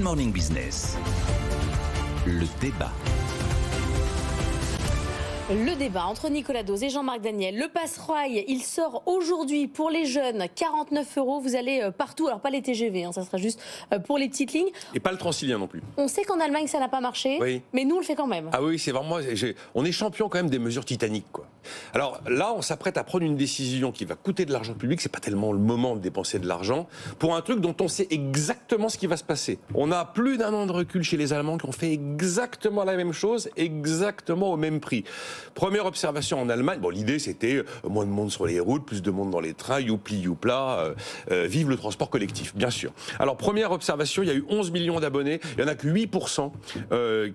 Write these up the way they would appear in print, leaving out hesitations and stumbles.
Morning Business. Le débat. Le débat entre Nicolas Dose et Jean-Marc Daniel. Le Pass-Rail, il sort aujourd'hui pour les jeunes. 49 €, vous allez partout. Alors pas les TGV, ça sera juste pour les petites lignes. Et pas le Transilien non plus. On sait qu'en Allemagne ça n'a pas marché, oui. Mais nous on le fait quand même. Ah oui, c'est vraiment... On est champion quand même des mesures titaniques, quoi. Alors là, on s'apprête à prendre une décision qui va coûter de l'argent public. C'est pas tellement le moment de dépenser de l'argent pour un truc dont on sait exactement ce qui va se passer. On a plus d'un an de recul chez les Allemands qui ont fait exactement la même chose, exactement au même prix. Première observation en Allemagne, bon, l'idée c'était moins de monde sur les routes, plus de monde dans les trains, youpli youpla, vive le transport collectif, bien sûr. Alors première observation, il y a eu 11 millions d'abonnés, il n'y en a que 8%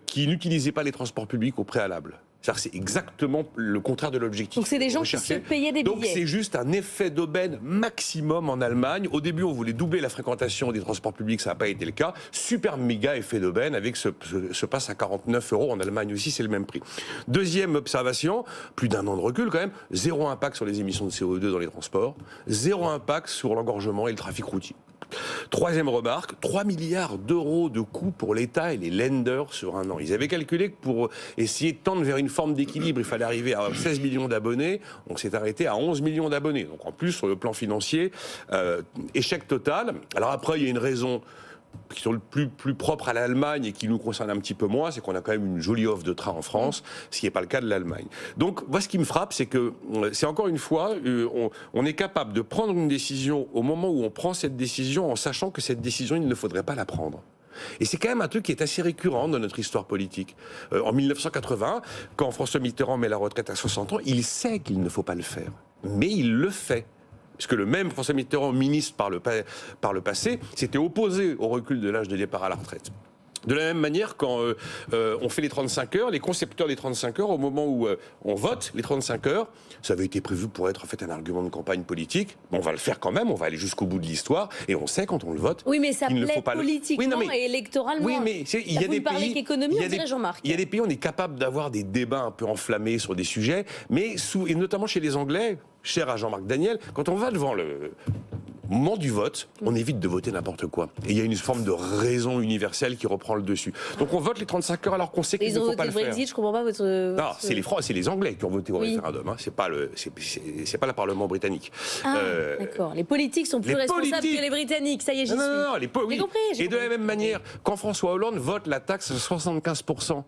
qui n'utilisaient pas les transports publics au préalable. C'est exactement le contraire de l'objectif. Donc c'est des gens qui se payaient des billets. Donc c'est juste un effet d'aubaine maximum en Allemagne. Au début, on voulait doubler la fréquentation des transports publics, ça n'a pas été le cas. Super méga effet d'aubaine avec ce pass à 49 € en Allemagne aussi, c'est le même prix. Deuxième observation, plus d'un an de recul quand même, zéro impact sur les émissions de CO2 dans les transports, zéro impact sur l'engorgement et le trafic routier. Troisième remarque, 3 milliards d'euros de coûts pour l'État et les lenders sur un an. Ils avaient calculé que pour essayer de tendre vers une forme d'équilibre, il fallait arriver à 16 millions d'abonnés. On s'est arrêté à 11 millions d'abonnés. Donc en plus, sur le plan financier, échec total. Alors après, il y a une raison qui sont le plus propre à l'Allemagne et qui nous concerne un petit peu moins, c'est qu'on a quand même une jolie offre de train en France, ce qui n'est pas le cas de l'Allemagne. Donc, moi, ce qui me frappe, c'est que, c'est encore une fois, on est capable de prendre une décision au moment où on prend cette décision en sachant que cette décision, il ne faudrait pas la prendre. Et c'est quand même un truc qui est assez récurrent dans notre histoire politique. En 1980, quand François Mitterrand met la retraite à 60 ans, il sait qu'il ne faut pas le faire. Mais il le fait. Puisque le même François Mitterrand, ministre par le passé, s'était opposé au recul de l'âge de départ à la retraite. De la même manière, quand on fait les 35 heures, les concepteurs des 35 heures, au moment où on vote les 35 heures, ça avait été prévu pour être en fait un argument de campagne politique. On va le faire quand même, on va aller jusqu'au bout de l'histoire, et on sait quand on le vote. Oui, mais ça plaît politiquement et électoralement. Oui, mais il y a des pays. Qu'économie, on dirait Jean-Marc. Il y a des pays où on est capable d'avoir des débats un peu enflammés sur des sujets, mais et notamment chez les Anglais, cher à Jean-Marc Daniel, quand on va devant le moment du vote, on évite de voter n'importe quoi. Et il y a une forme de raison universelle qui reprend le dessus. Donc on vote les 35 heures alors qu'on sait qu'il ne faut pas le faire. Brexit, je comprends pas votre... Non, c'est les Anglais qui ont voté au référendum. Hein. C'est pas le Parlement britannique. D'accord. Les politiques sont plus responsables que les Britanniques. Ça y est, j'y suis. Non, J'ai compris. Et de la même manière, quand François Hollande vote la taxe à 75%,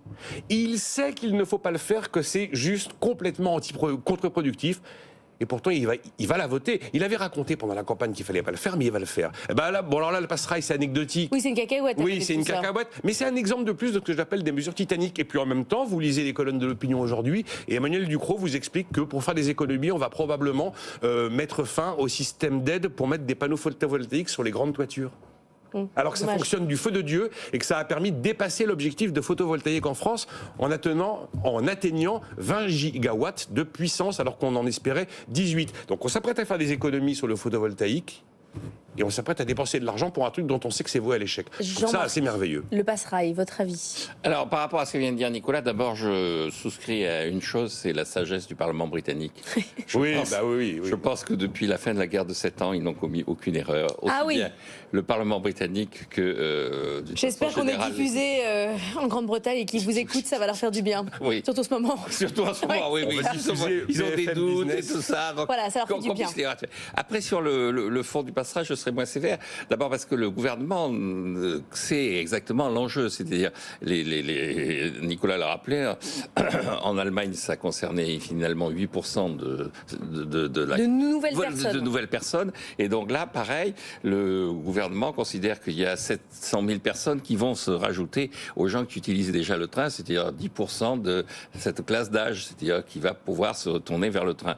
il sait qu'il ne faut pas le faire, que c'est juste complètement contre-productif. Et pourtant, il va la voter. Il avait raconté pendant la campagne qu'il ne fallait pas le faire, mais il va le faire. Et ben là, alors là, le Pass-Rail, c'est anecdotique. Oui, c'est une cacahuète. Oui, c'est une cacahuète. Mais c'est un exemple de plus de ce que j'appelle des mesures titaniques. Et puis en même temps, vous lisez les colonnes de l'opinion aujourd'hui, et Emmanuel Ducrot vous explique que pour faire des économies, on va probablement mettre fin au système d'aide pour mettre des panneaux photovoltaïques sur les grandes toitures. Alors que ça fonctionne du feu de Dieu et que ça a permis de dépasser l'objectif de photovoltaïque en France en atteignant 20 gigawatts de puissance alors qu'on en espérait 18. Donc on s'apprête à faire des économies sur le photovoltaïque et on s'apprête à dépenser de l'argent pour un truc dont on sait que c'est voué à l'échec. Donc ça, c'est merveilleux. Le Pass-Rail, votre avis? Alors, par rapport à ce que vient de dire Nicolas, d'abord, je souscris à une chose, c'est la sagesse du Parlement britannique. Je pense que depuis la fin de la guerre de 7 ans, ils n'ont commis aucune erreur. Aussi bien le Parlement britannique que... J'espère qu'on est diffusé en Grande-Bretagne et qu'ils vous écoutent, ça va leur faire du bien. Oui. Surtout en ce moment. Surtout en ce moment, oui. Ils ont des doutes et tout ça. Donc, voilà, ça leur fait du bien. Après, sur le fond du passage, je serais moins sévère. D'abord parce que le gouvernement sait exactement l'enjeu. C'est-à-dire, Nicolas l'a rappelé, en Allemagne, ça concernait finalement 8% de nouvelles personnes. Et donc là, pareil, le gouvernement considère qu'il y a 700 000 personnes qui vont se rajouter aux gens qui utilisent déjà le train, c'est-à-dire 10% de cette classe d'âge, c'est-à-dire qui va pouvoir se retourner vers le train.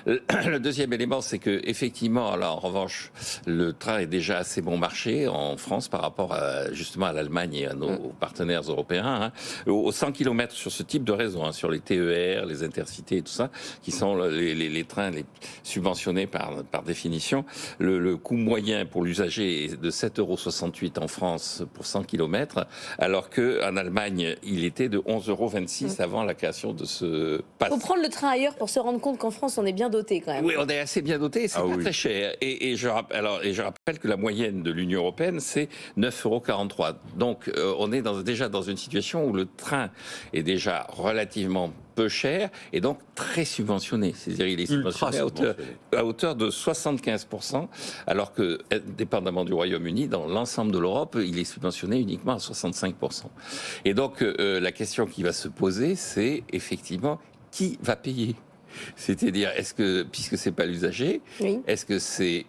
Le deuxième élément, c'est que effectivement, là, en revanche, le train est déjà assez bon marché en France par rapport justement à l'Allemagne et à nos partenaires européens. Aux 100 km sur ce type de réseau, sur les TER, les intercités et tout ça, qui sont les trains les subventionnés par définition, le coût moyen pour l'usager est de 7,68 € en France pour 100 km, alors qu'en Allemagne, il était de 11,26 € avant la création de ce pass. Il faut prendre le train ailleurs pour se rendre compte qu'en France, on est bien doté quand même. Oui, on est assez bien doté, c'est pas très cher. Et je je rappelle que la moyenne de l'Union européenne, c'est 9,43 €. Donc, on est déjà dans une situation où le train est déjà relativement peu cher et donc très subventionné. C'est-à-dire il est subventionné à hauteur de 75%, alors que, dépendamment du Royaume-Uni, dans l'ensemble de l'Europe, il est subventionné uniquement à 65%. Et donc, la question qui va se poser, c'est effectivement qui va payer ? C'est-à-dire, est-ce que, puisque c'est pas l'usager, est-ce que c'est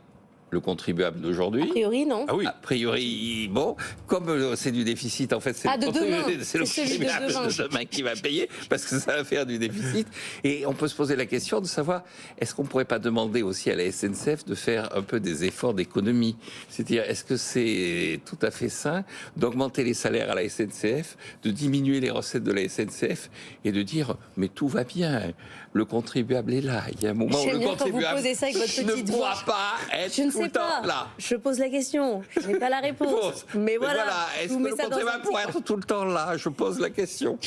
le contribuable d'aujourd'hui? A priori, non. Ah oui. A priori, bon, comme c'est du déficit, en fait, c'est le contribuable de demain qui va payer, parce que ça va faire du déficit. Et on peut se poser la question de savoir, est-ce qu'on ne pourrait pas demander aussi à la SNCF de faire un peu des efforts d'économie? C'est-à-dire, est-ce que c'est tout à fait sain d'augmenter les salaires à la SNCF, de diminuer les recettes de la SNCF, et de dire, mais tout va bien, le contribuable est là. Il y a un moment où le contribuable ne pourra pas être tout le temps là. Je pose la question, je n'ai pas la réponse. Mais voilà, est-ce que le contribuable pourrait être tout le temps là? Je pose la question.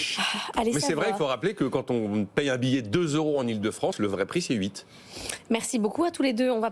Mais c'est vrai, il faut rappeler que quand on paye un billet 2 € en Ile-de-France, le vrai prix c'est 8. Merci beaucoup à tous les deux. On va